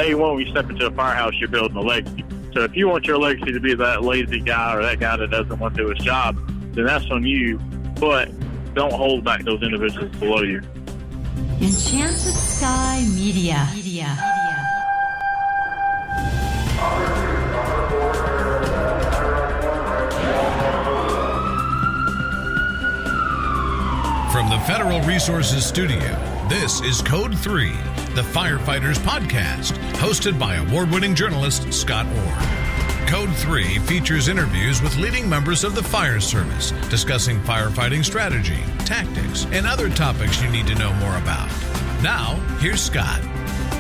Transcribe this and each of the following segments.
day one, when you step into a firehouse, you're building a legacy. So if you want your legacy to be that lazy guy or that guy that doesn't want to do his job, then that's on you. But don't hold back those individuals below you. Enchanted Sky Media. From the Federal Resources Studio, this is Code 3, the Firefighters Podcast, hosted by award-winning journalist Scott Orr. Code 3 features interviews with leading members of the fire service, discussing firefighting strategy, tactics, and other topics you need to know more about. Now, here's Scott.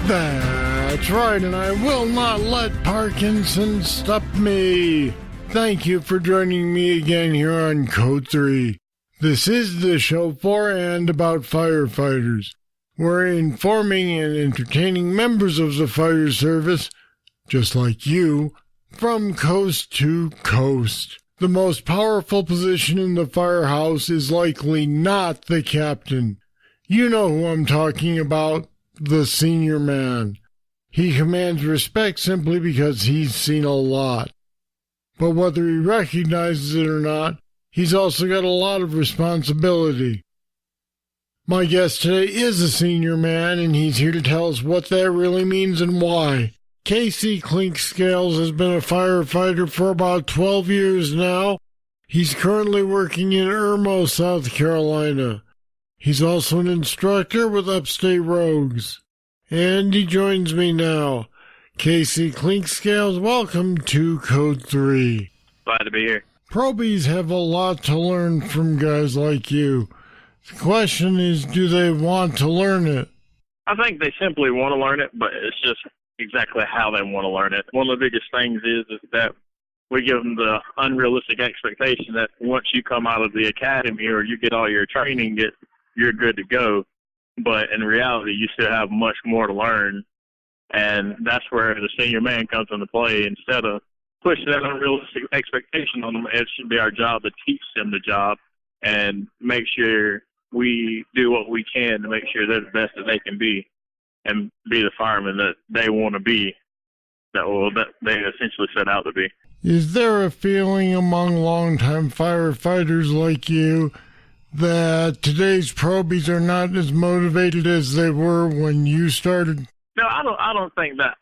That's right, and I will not let Parkinson stop me. Thank you for joining me again here on Code 3. This is the show for and about firefighters. We're informing and entertaining members of the fire service, just like you, from coast to coast. The most powerful position in the firehouse is likely not the captain. You know who I'm talking about, the senior man. He commands respect simply because he's seen a lot. But whether he recognizes it or not, he's also got a lot of responsibility. My guest today is a senior man, and he's here to tell us what that really means and why. Casey Clinkscales has been a firefighter for about 12 years now. He's currently working in Irmo, South Carolina. He's also an instructor with Upstate Rogues. And he joins me now. Casey Clinkscales, welcome to Code 3. Glad to be here. Probies have a lot to learn from guys like you. The question is, do they want to learn it? I think they simply want to learn it, but it's just exactly how they want to learn it. One of the biggest things is that we give them the unrealistic expectation that once you come out of the academy or you get all your training, you're good to go. But in reality, you still have much more to learn, and that's where the senior man comes into play. Instead of pushing that unrealistic expectation on them, it should be our job to teach them the job and make sure we do what we can to make sure they're the best that they can be and be the firemen that they want to be, that they essentially set out to be. Is there a feeling among longtime firefighters like you that today's probies are not as motivated as they were when you started? No, I don't think that's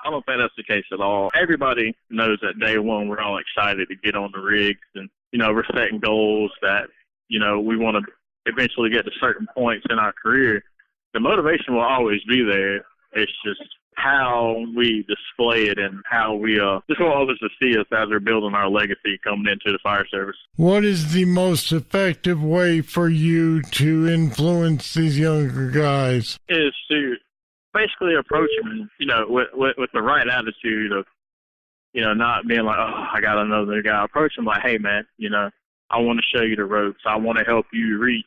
the case at all. Everybody knows that day one we're all excited to get on the rigs, and we're setting goals that we want to eventually get to certain points in our career. The motivation will always be there. It's just how we display it and how we just want others to see us as we're building our legacy coming into the fire service. What is the most effective way for you to influence these younger guys? Is to basically approach them, with the right attitude of, not being like, oh, I got another guy. Approach them like, hey, man, I want to show you the ropes. I want to help you reach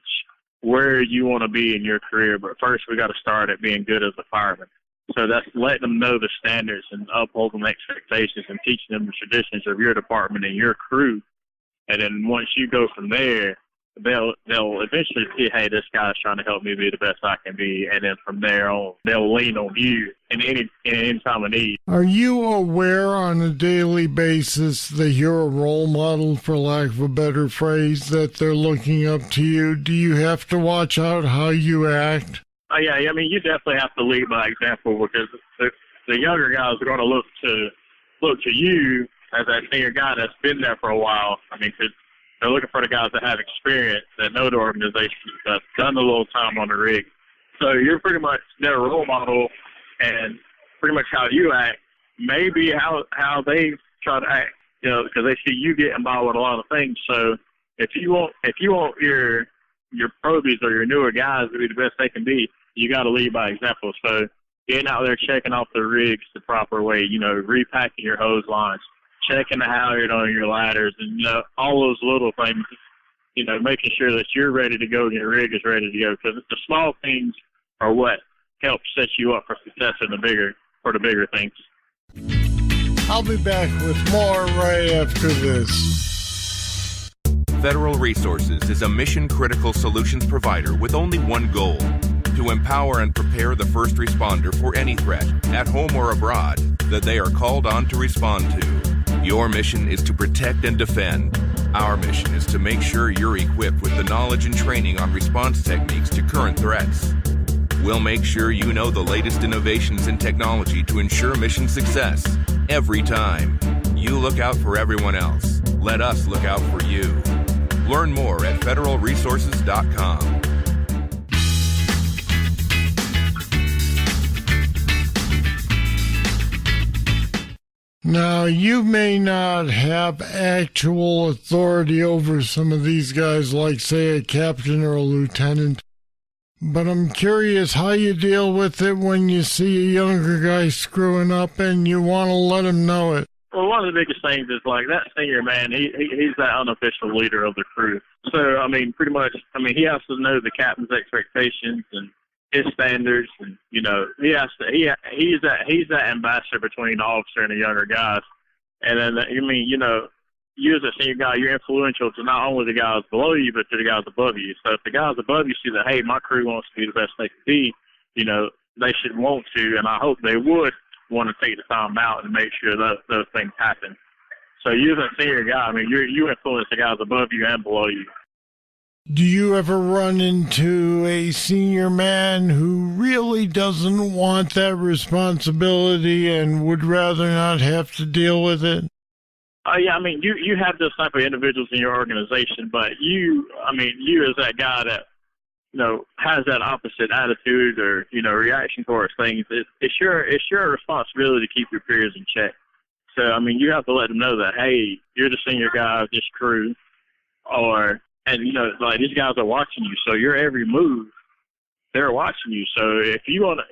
where you want to be in your career. But first, we got to start at being good as a fireman. So that's letting them know the standards and upholding expectations and teaching them the traditions of your department and your crew. And then once you go from there, they'll eventually see, hey, this guy's trying to help me be the best I can be. And then from there on, they'll lean on you in any time of need. Are you aware on a daily basis that you're a role model, for lack of a better phrase, that they're looking up to you? Do you have to watch out how you act? Yeah, I mean, you definitely have to lead by example, because the younger guys are going to look to you as that senior guy that's been there for a while. I mean, 'cause they're looking for the guys that have experience, that know the organization, that's done a little time on the rig. So you're pretty much their role model, and pretty much how you act may be how they try to act, because they see you getting by with a lot of things. So if you want your probies or your newer guys to be the best they can be, you got to lead by example. So getting out there, checking off the rigs the proper way, repacking your hose lines, checking the halyard on your ladders, and all those little things, making sure that you're ready to go and your rig is ready to go. Because the small things are what help set you up for success in the bigger things. I'll be back with more right after this. Federal Resources is a mission-critical solutions provider with only one goal: to empower and prepare the first responder for any threat, at home or abroad, that they are called on to respond to. Your mission is to protect and defend. Our mission is to make sure you're equipped with the knowledge and training on response techniques to current threats. We'll make sure you know the latest innovations in technology to ensure mission success. Every time. You look out for everyone else. Let us look out for you. Learn more at federalresources.com. Now, you may not have actual authority over some of these guys, like, say, a captain or a lieutenant, but I'm curious how you deal with it when you see a younger guy screwing up and you want to let him know it. Well, one of the biggest things is, like, that senior man, he's that unofficial leader of the crew. So, I mean, pretty much, he has to know the captain's expectations and his standards, and, you know, he's that ambassador between the officer and the younger guys. And then, you know, you as a senior guy, you're influential to not only the guys below you, but to the guys above you. So if the guys above you see that, hey, my crew wants to be the best they can be, you know, they should want to, and I hope they would want to take the time out and make sure that those things happen. So you as a senior guy, you influence the guys above you and below you. Do you ever run into a senior man who really doesn't want that responsibility and would rather not have to deal with it? Yeah, you have those type of individuals in your organization, but you as that guy that, you know, has that opposite attitude or, you know, reaction towards things, it's your responsibility to keep your peers in check. So, you have to let them know that, hey, you're the senior guy of this crew, and, you know, like, these guys are watching you, so your every move, they're watching you. So if you want to,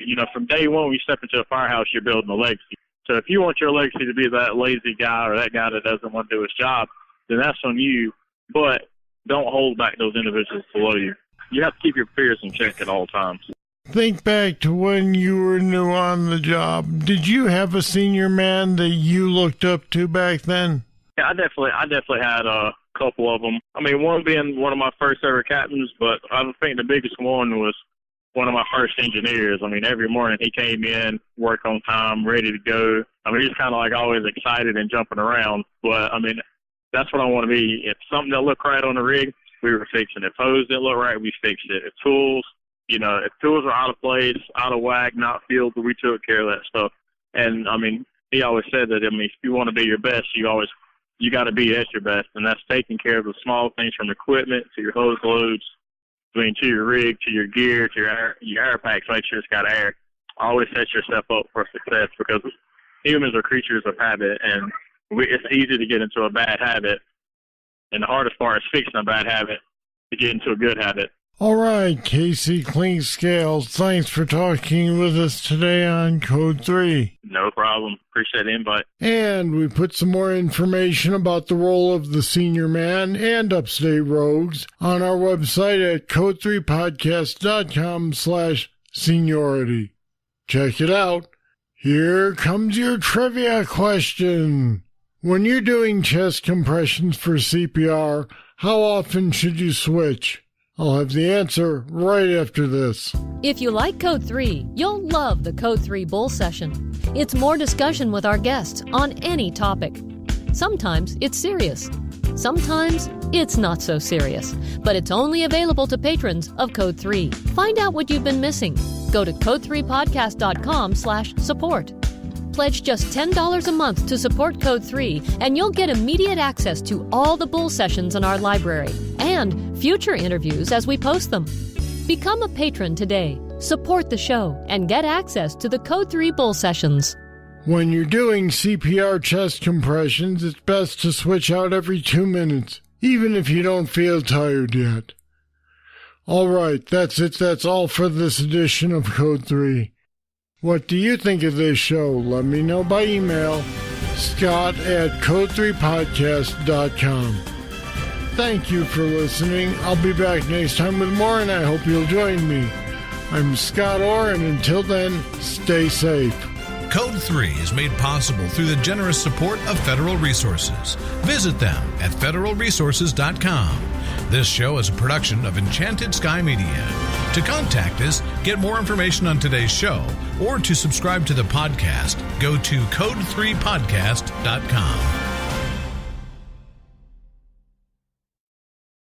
you know, from day one, when you step into a firehouse, you're building a legacy. So if you want your legacy to be that lazy guy or that guy that doesn't want to do his job, then that's on you. But don't hold back those individuals below you. You have to keep your peers in check at all times. Think back to when you were new on the job. Did you have a senior man that you looked up to back then? Yeah, I definitely had a couple of them. One being one of my first ever captains, but I think the biggest one was one of my first engineers. Every morning he came in, work on time, ready to go. He's kind of like always excited and jumping around. But, that's what I want to be. If something that looked right on the rig, we were fixing it. If hose didn't look right, we fixed it. If tools are out of place, out of whack, not filled, we took care of that stuff. And, he always said that, if you want to be your best, you got to be at your best. And that's taking care of the small things from equipment to your hose loads, to your rig, to your gear, to your air packs, make sure it's got air. Always set yourself up for success, because humans are creatures of habit, and it's easy to get into a bad habit. And the hardest part is fixing a bad habit to get into a good habit. All right, Casey Clinkscales, thanks for talking with us today on Code 3. No problem. Appreciate the invite. And we put some more information about the role of the senior man and upstate rogues on our website at code3podcast.com/seniority. Check it out. Here comes your trivia question. When you're doing chest compressions for CPR, how often should you switch? I'll have the answer right after this. If you like Code 3, you'll love the Code 3 Bull Session. It's more discussion with our guests on any topic. Sometimes it's serious. Sometimes it's not so serious. But it's only available to patrons of Code 3. Find out what you've been missing. Go to code3podcast.com/support. Pledge just $10 a month to support Code 3, and you'll get immediate access to all the Bull Sessions in our library and future interviews as we post them. Become a patron today, support the show, and get access to the Code 3 Bull Sessions. When you're doing CPR chest compressions, it's best to switch out every 2 minutes, even if you don't feel tired yet. All right, that's it. That's all for this edition of Code 3. What do you think of this show? Let me know by email, scott@code3podcast.com. Thank you for listening. I'll be back next time with more, and I hope you'll join me. I'm Scott Orr, and until then, stay safe. Code 3 is made possible through the generous support of Federal Resources. Visit them at federalresources.com. This show is a production of Enchanted Sky Media. To contact us, get more information on today's show, or to subscribe to the podcast, go to code3podcast.com.